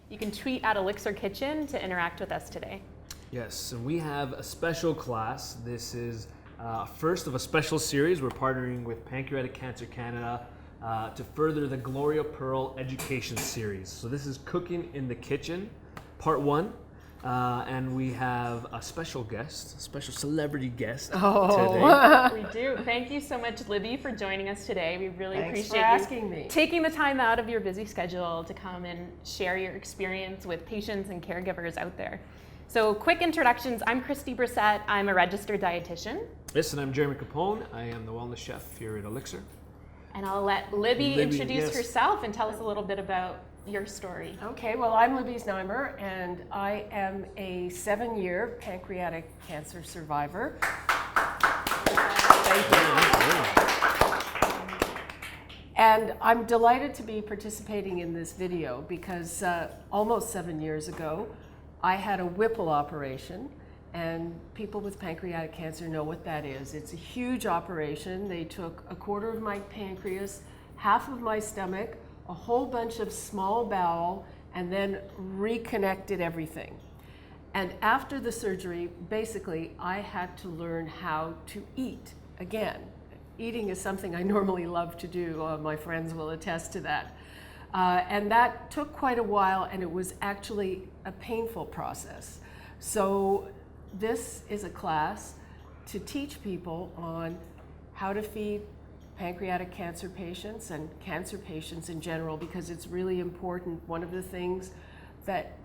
You can tweet at ELLICSR Kitchen to interact with us today. Yes, and we have a special class. This is first of a special series. We're partnering with Pancreatic Cancer Canada to further the Gloria Pearl Education Series. So this is Cooking in the Kitchen, Part 1. And we have a special guest, a special celebrity guest today. We do. Thank you so much, Libby, for joining us today. We really appreciate you taking the time out of your busy schedule to come and share your experience with patients and caregivers out there. So quick introductions. I'm Christy Brissette. I'm a registered dietitian. Yes, and I'm Geremy Capone. I am the wellness chef here at ELLICSR. And I'll let Libby introduce herself and tell us a little bit about your story. Okay, well, I'm Libby Znaimer, and I am a 7-year pancreatic cancer survivor. Thank you. And I'm delighted to be participating in this video because almost 7 years ago, I had a Whipple operation, and people with pancreatic cancer know what that is. It's a huge operation. They took a quarter of my pancreas, half of my stomach, a whole bunch of small bowel, and then reconnected everything. And after the surgery, basically, I had to learn how to eat again. Eating is something I normally love to do. My friends will attest to that. And that took quite a while, and it was actually a painful process. So this is a class to teach people on how to feed pancreatic cancer patients and cancer patients in general, because it's really important. One of the things that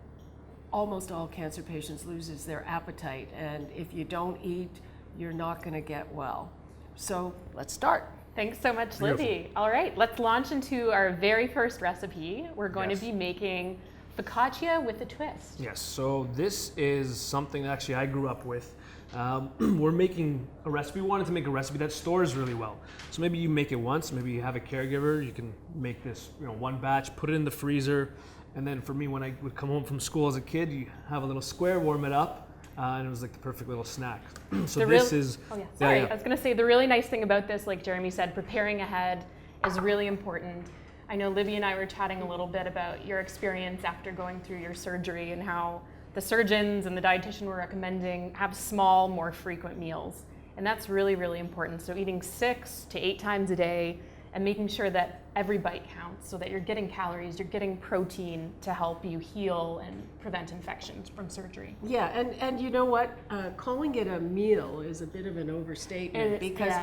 almost all cancer patients lose is their appetite, and if you don't eat, you're not going to get well. So let's start. Thanks so much, Libby. All right, let's launch into our very first recipe. We're going to be making focaccia with a twist. Yes, so this is something that actually I grew up with. We're making a recipe. We wanted to make a recipe that stores really well. So maybe you make it once, maybe you have a caregiver, you can make this, one batch, put it in the freezer, and then for me, when I would come home from school as a kid, you have a little square, warm it up, and it was like the perfect little snack. So I was going to say, the really nice thing about this, like Geremy said, preparing ahead is really important. I know Libby and I were chatting a little bit about your experience after going through your surgery and how the surgeons and the dietitian were recommending have small, more frequent meals. And that's really, really important. So eating 6 to 8 times a day and making sure that every bite counts so that you're getting calories, you're getting protein to help you heal and prevent infections from surgery. Yeah, and you know what? Calling it a meal is a bit of an overstatement because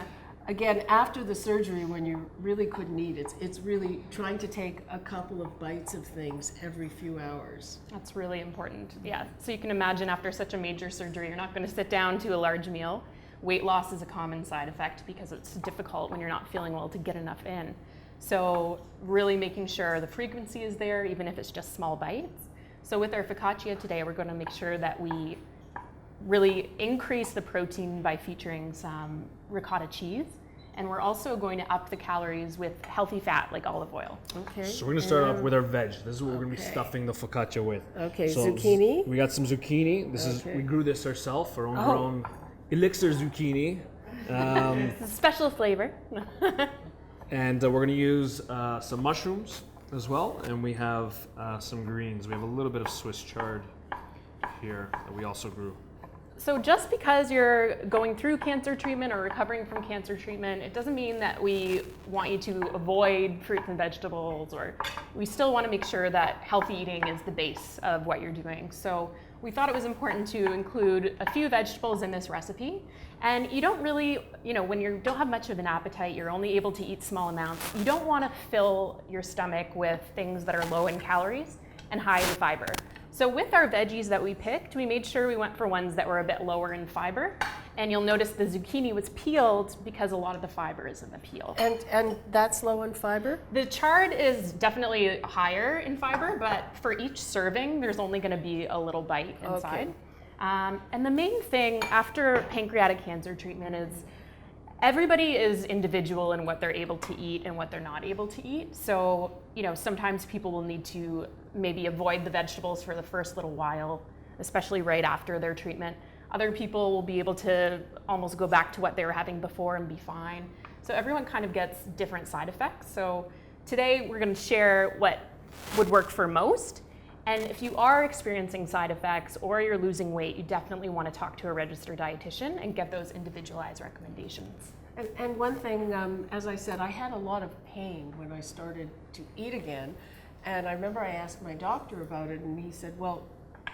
again, after the surgery, when you really couldn't eat, it's really trying to take a couple of bites of things every few hours. That's really important, yeah. So you can imagine after such a major surgery, you're not going to sit down to a large meal. Weight loss is a common side effect because it's difficult when you're not feeling well to get enough in. So really making sure the frequency is there, even if it's just small bites. So with our focaccia today, we're going to make sure that we really increase the protein by featuring some ricotta cheese. And we're also going to up the calories with healthy fat like olive oil. Okay. So we're going to start off with our veg. This is what we're going to be stuffing the focaccia with. Okay, so zucchini. We got some zucchini. This is we grew this ourselves, our own grown ELLICSR zucchini. It's a special flavor. And we're going to use some mushrooms as well, and we have some greens. We have a little bit of Swiss chard here that we also grew. So just because you're going through cancer treatment or recovering from cancer treatment, it doesn't mean that we want you to avoid fruits and vegetables, or we still want to make sure that healthy eating is the base of what you're doing. So we thought it was important to include a few vegetables in this recipe. And you don't really, when you don't have much of an appetite, you're only able to eat small amounts. You don't want to fill your stomach with things that are low in calories and high in fiber. So with our veggies that we picked, we made sure we went for ones that were a bit lower in fiber. And you'll notice the zucchini was peeled because a lot of the fiber is in the peel. And that's low in fiber? The chard is definitely higher in fiber, but for each serving, there's only going to be a little bite inside. Okay. And the main thing after pancreatic cancer treatment is everybody is individual in what they're able to eat and what they're not able to eat. So, sometimes people will need to maybe avoid the vegetables for the first little while, especially right after their treatment. Other people will be able to almost go back to what they were having before and be fine. So everyone kind of gets different side effects. So today we're going to share what would work for most And if you are experiencing side effects or you're losing weight, you definitely want to talk to a registered dietitian and get those individualized recommendations. And one thing, as I said, I had a lot of pain when I started to eat again. And I remember I asked my doctor about it, and he said, well,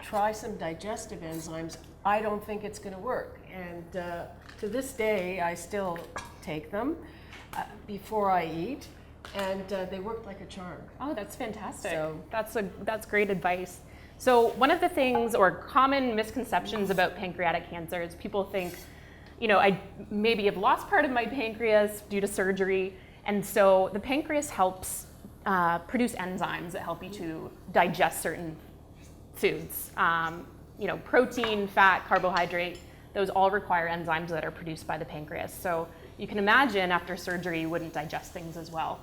try some digestive enzymes. I don't think it's going to work. And to this day, I still take them before I eat. And they worked like a charm. Oh, that's fantastic. So, that's great advice. So one of the things or common misconceptions about pancreatic cancer is people think, you know, I maybe have lost part of my pancreas due to surgery. And so the pancreas helps produce enzymes that help you to digest certain foods. You know, protein, fat, carbohydrate, those all require enzymes that are produced by the pancreas. So you can imagine after surgery, you wouldn't digest things as well.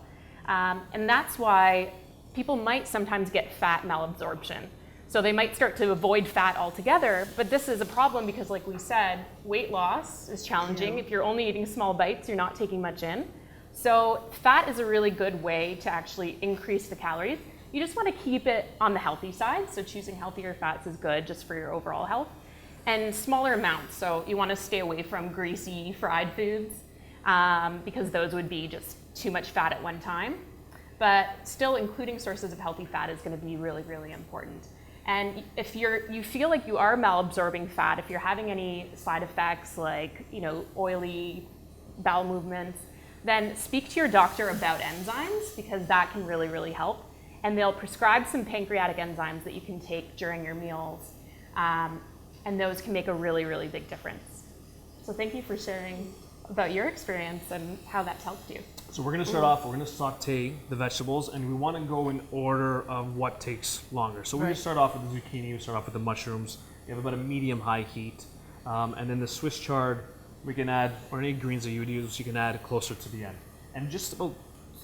And that's why people might sometimes get fat malabsorption. So they might start to avoid fat altogether, but this is a problem because, like we said, weight loss is challenging. If you're only eating small bites, you're not taking much in. So fat is a really good way to actually increase the calories. You just want to keep it on the healthy side, so choosing healthier fats is good just for your overall health. And smaller amounts, so you want to stay away from greasy, fried foods, because those would be just too much fat at one time. But still, including sources of healthy fat is going to be really, really important. And if you feel like you are malabsorbing fat, if you're having any side effects like, you know, oily bowel movements, then speak to your doctor about enzymes, because that can really, really help. And they'll prescribe some pancreatic enzymes that you can take during your meals. And those can make a really, really big difference. So thank you for sharing about your experience and how that's helped you. So we're going to start off, we're going to saute the vegetables, and we want to go in order of what takes longer. So we're going to start off with the zucchini, we start off with the mushrooms. You have about a medium-high heat. And then the Swiss chard, we can add, or any greens that you would use, you can add closer to the end. And just about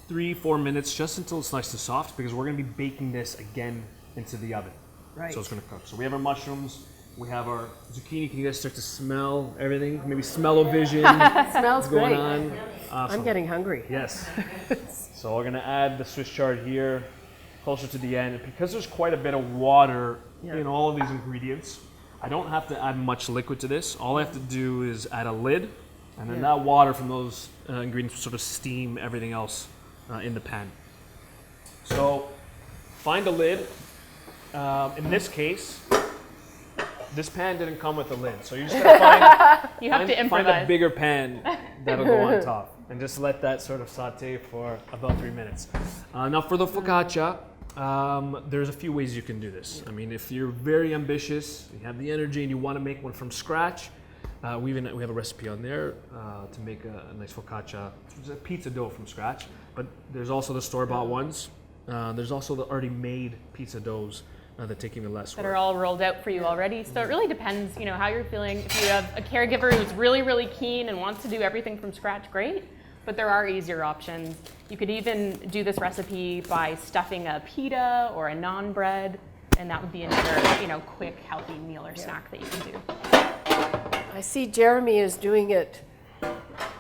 3-4 minutes, just until it's nice and soft, because we're going to be baking this again into the oven. Right. So it's going to cook. So we have our mushrooms, we have our zucchini. Can you guys start to smell everything? Maybe smell-o-vision smells going great. on. Awesome. I'm getting hungry. Yes. So we're going to add the Swiss chard here, closer to the end. Because there's quite a bit of water in all of these ingredients, I don't have to add much liquid to this. All I have to do is add a lid, and then that water from those ingredients will sort of steam everything else in the pan. So find a lid. In this case, this pan didn't come with a lid, so you're just gonna find a bigger pan that'll go on top, and just let that sort of saute for about 3 minutes. Now for the focaccia, there's a few ways you can do this. I mean, if you're very ambitious, you have the energy, and you want to make one from scratch, we have a recipe on there to make a nice focaccia. It's a pizza dough from scratch, but there's also the store-bought ones. There's also the already made pizza doughs that take even less work. That are all rolled out for you already. So it really depends, you know, how you're feeling. If you have a caregiver who's really, really keen and wants to do everything from scratch, great. But there are easier options. You could even do this recipe by stuffing a pita or a naan bread, and that would be another, you know, quick, healthy meal or snack that you can do. I see Geremy is doing it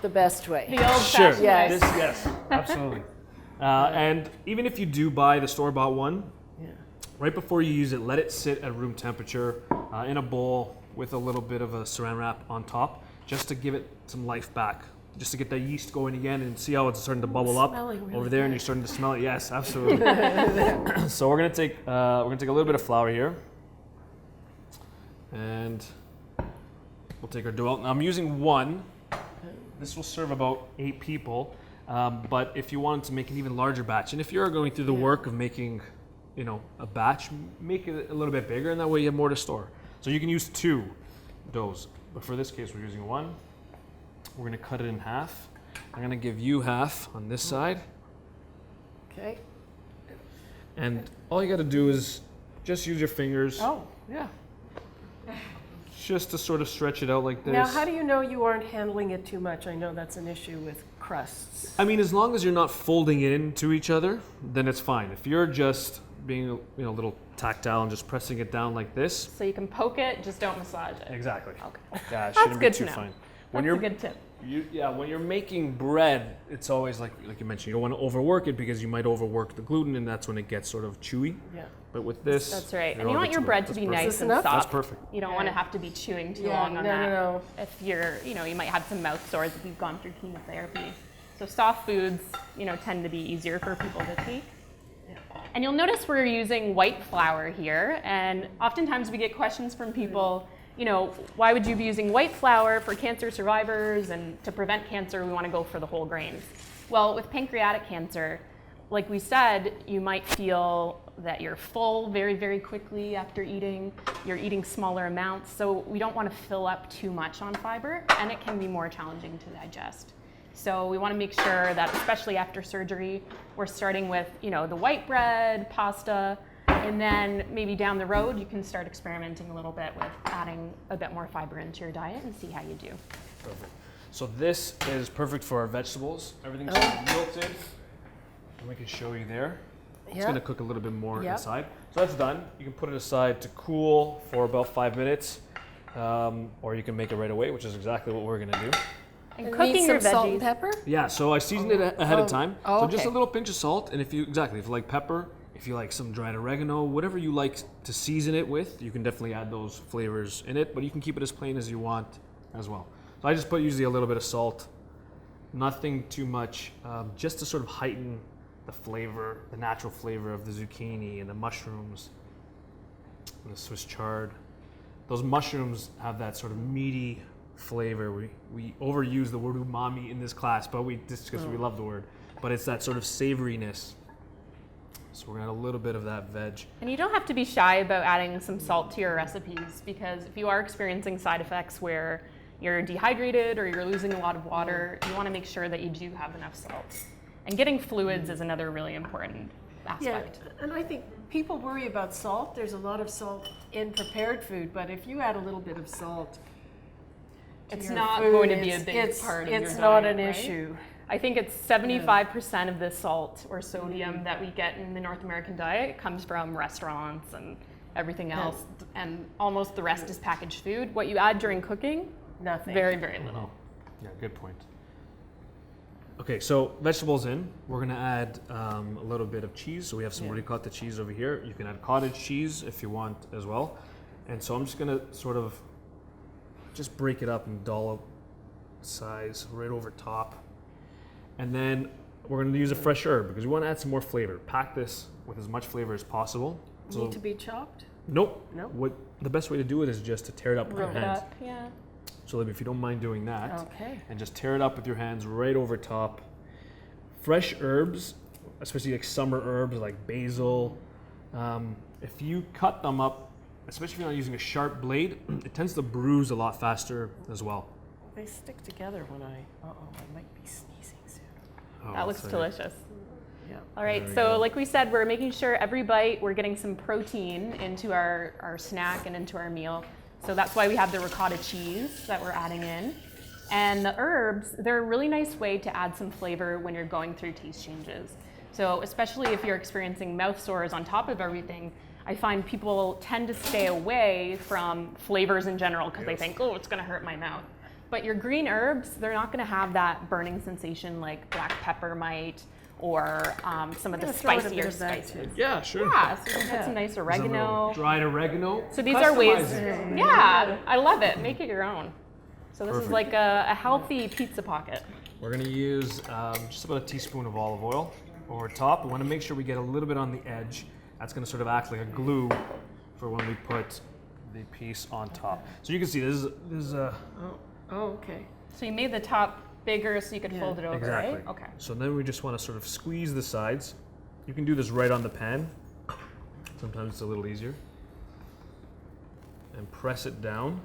the best way. The old-fashioned way. Yes. Yes, absolutely. And even if you do buy the store-bought one, right before you use it, let it sit at room temperature in a bowl with a little bit of a saran wrap on top, just to give it some life back, just to get that yeast going again, and see how it's starting to bubble up really over there, and you're starting to smell it. Yes, absolutely. So we're gonna take a little bit of flour here, and we'll take our dough out. Now I'm using one. This will serve about 8 people, but if you wanted to make an even larger batch, and if you're going through the work of making, you know, a batch, make it a little bit bigger, and that way you have more to store. So you can use 2 doughs, but for this case we're using 1. We're gonna cut it in half. I'm gonna give you half on this side. Okay. And all you gotta do is just use your fingers. Oh. Yeah. Just to sort of stretch it out like this. Now, how do you know you aren't handling it too much? I know that's an issue with crusts. I mean, as long as you're not folding it into each other, then it's fine. If you're just being, a little tactile and just pressing it down like this. So you can poke it, just don't massage it. Exactly. Okay. Yeah, it That's shouldn't be good too to know. fine. That's a good tip. When you're making bread, it's always like you mentioned, you don't want to overwork it because you might overwork the gluten, and that's when it gets sort of chewy. Yeah. But with this, That's right. And you want your bread to be nice and enough? soft. That's perfect. You don't want to have to be chewing too long on no, that. no. If you're, you might have some mouth sores if you've gone through chemotherapy. So soft foods, tend to be easier for people to take. And you'll notice we're using white flour here, and oftentimes we get questions from people, why would you be using white flour for cancer survivors, and to prevent cancer, we want to go for the whole grains. Well, with pancreatic cancer, like we said, you might feel that you're full very, very quickly after eating. You're eating smaller amounts, so we don't want to fill up too much on fiber, and it can be more challenging to digest. So we want to make sure that, especially after surgery, we're starting with, the white bread, pasta, and then maybe down the road, you can start experimenting a little bit with adding a bit more fiber into your diet and see how you do. Perfect. So this is perfect for our vegetables. Everything's sort of wilted, and we can show you there. It's going to cook a little bit more inside. So that's done. You can put it aside to cool for about 5 minutes, or you can make it right away, which is exactly what we're going to do. And cooking your some salt and veggies. pepper? Yeah, so I seasoned it ahead of time. Oh, So just a okay. little pinch of salt, and if you like pepper, if you like some dried oregano, whatever you like to season it with, you can definitely add those flavors in it, but you can keep it as plain as you want as well. So I just put usually a little bit of salt, nothing too much, just to sort of heighten the flavor, the natural flavor of the zucchini and the mushrooms and the Swiss chard. Those mushrooms have that sort of meaty flavor. We overuse the word umami in this class, but just because we love the word. But it's that sort of savoriness. So we're gonna add a little bit of that veg. And you don't have to be shy about adding some salt to your recipes, because if you are experiencing side effects where you're dehydrated or you're losing a lot of water, you want to make sure that you do have enough salt. And getting fluids is another really important aspect. Yeah, and I think people worry about salt. There's a lot of salt in prepared food, but if you add a little bit of salt, It's not going to be a big part of your diet. It's not an right? issue. I think it's 75% of the salt or sodium that we get in the North American diet comes from restaurants and everything else, and almost the rest is packaged food. What you add during cooking, Nothing. very, very little. Yeah, good point. Okay, so vegetables in. We're gonna add a little bit of cheese. So we have some ricotta cheese over here. You can add cottage cheese if you want as well. And so I'm just gonna sort of just break it up and dollop size right over top. And then we're gonna use a fresh herb because we wanna add some more flavor. Pack this with as much flavor as possible. So, Need to be chopped? nope. Nope. The best way to do it is just to tear it up with your Roll it hands. up, yeah. So Libby, if you don't mind doing that, Okay. and just tear it up with your hands right over top. Fresh herbs, especially like summer herbs like basil, if you cut them up, especially if you're not using a sharp blade, it tends to bruise a lot faster as well. They stick together when I might be sneezing soon. Oh, That looks so- delicious. Yeah. All right, There we so go. like we said, we're making sure every bite we're getting some protein into our snack and into our meal. So that's why we have the ricotta cheese that we're adding in. And the herbs, they're a really nice way to add some flavor when you're going through taste changes. So especially if you're experiencing mouth sores on top of everything, I find people tend to stay away from flavors in general because they think, oh, it's gonna hurt my mouth. But your green herbs, they're not gonna have that burning sensation like black pepper might, or some of the gonna throw in a bit spicier of that, spices. Yeah, sure. Yeah, so you can put some nice Some little oregano. dried oregano. So these are ways, Customize it. yeah, I love it. Make it your own. So this is Perfect. like a healthy pizza pocket. We're gonna use just about a teaspoon of olive oil over top. We wanna make sure we get a little bit on the edge. That's gonna sort of act like a glue for when we put the piece on top. So you can see this is a Oh, okay. So you made the top bigger so you could fold it over, exactly. right? Okay. So then we just want to sort of squeeze the sides. You can do this right on the pan. Sometimes it's a little easier. And press it down.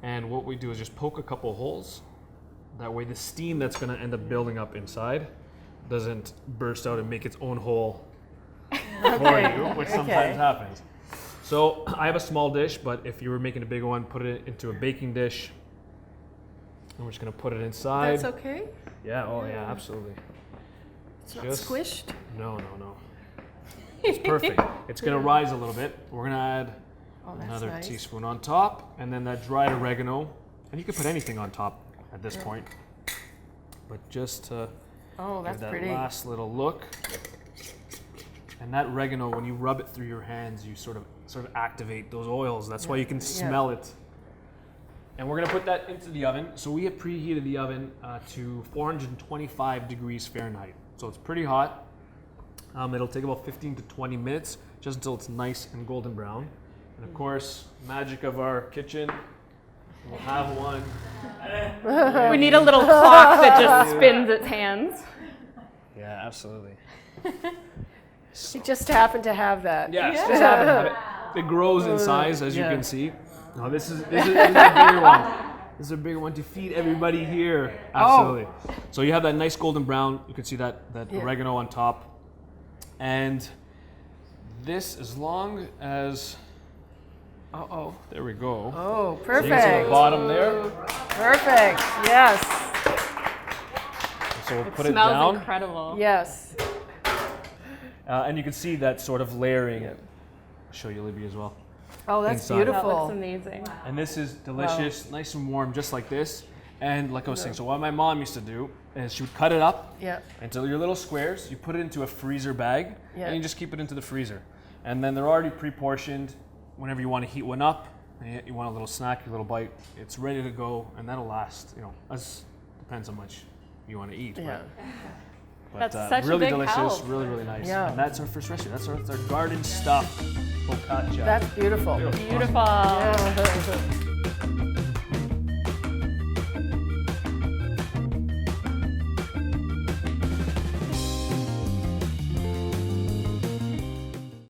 And what we do is just poke a couple holes. That way the steam that's going to end up building up inside doesn't burst out and make its own hole for you, which sometimes happens. So I have a small dish, but if you were making a big one, put it into a baking dish. And we're just going to put it inside. That's okay? Yeah, oh yeah, absolutely. It's not Just- squished? No. It's perfect. It's gonna rise a little bit. We're gonna add Oh, that's another nice. teaspoon on top, and then that dried oregano. And you can put anything on top. at this point. But just to Oh, that's give that pretty. last little look. And that oregano, when you rub it through your hands, you sort of activate those oils. That's why you can smell it. And we're gonna put that into the oven. So we have preheated the oven to 425 degrees Fahrenheit. So it's pretty hot. It'll take about 15 to 20 minutes, just until it's nice and golden brown. And of course, magic of our kitchen, we'll have one. We need a little clock that just spins its hands. Yeah, absolutely. You just happen to have that. Yeah, just happen to have it. It grows in size, as you can see. No, this is a bigger one. This is a bigger one to feed everybody here. Absolutely. So you have that nice golden brown. You can see that oregano on top. And this, as long as... There we go. Oh, So perfect. you can see the bottom there. Perfect. Yes. So we'll put It it smells down. incredible. Yes. And you can see that sort of layering. I'll show you Libby as well. Oh, that's Inside. That looks beautiful. amazing. And this is delicious, nice and warm, just like this. And like I was saying, so what my mom used to do is she would cut it up into your little squares. You put it into a freezer bag, and you just keep it into the freezer. And then they're already pre-portioned. Whenever you want to heat one up, and you want a little snack, a little bite, it's ready to go, and that'll last. Depends how much you want to eat. Yeah. But That's such a really big delicious, help. really, really nice. Yeah. And that's our first recipe. That's our garden stuffed focaccia. That's beautiful. Beautiful. Yeah.